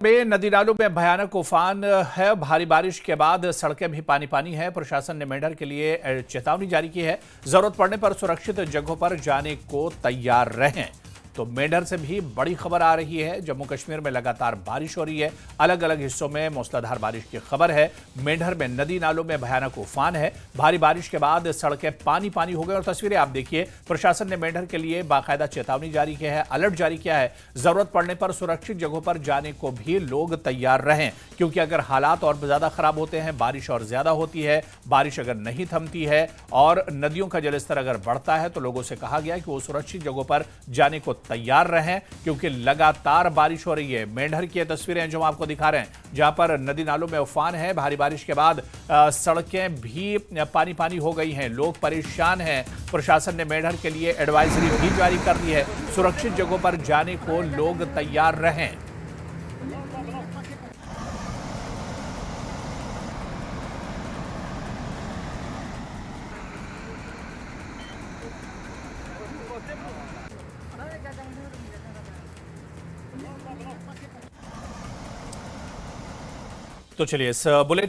में नदी नालों में भयानक उफान है। भारी बारिश के बाद सड़कें भी पानी पानी है। प्रशासन ने मेंढर के लिए चेतावनी जारी की है। जरूरत पड़ने पर सुरक्षित जगहों पर जाने को तैयार रहें। तो मेंढर से भी बड़ी खबर आ रही है। जम्मू कश्मीर में लगातार बारिश हो रही है। अलग अलग हिस्सों में मूसलाधार बारिश की खबर है। मेंढर में नदी नालों में भयानक उफान है। भारी बारिश के बाद सड़कें पानी पानी हो गई और तस्वीरें आप देखिए। प्रशासन ने मेंढर के लिए बाकायदा चेतावनी जारी की है, अलर्ट जारी किया है। जरूरत पड़ने पर सुरक्षित जगहों पर जाने को भी लोग तैयार रहें, क्योंकि अगर हालात और ज्यादा खराब होते हैं, बारिश और ज्यादा होती है, बारिश अगर नहीं थमती है और नदियों का जलस्तर अगर बढ़ता है, तो लोगों से कहा गया कि वो सुरक्षित जगहों पर जाने को तैयार रहें, क्योंकि लगातार बारिश हो रही है। मेंढर की तस्वीरें जो हम आपको दिखा रहे हैं, जहां पर नदी नालों में उफान है। भारी बारिश के बाद सड़कें भी पानी पानी हो गई हैं। लोग परेशान हैं। प्रशासन ने मेंढर के लिए एडवाइजरी भी जारी कर दी है। सुरक्षित जगहों पर जाने को लोग तैयार रहें। तो चलिए इस बुलेटिन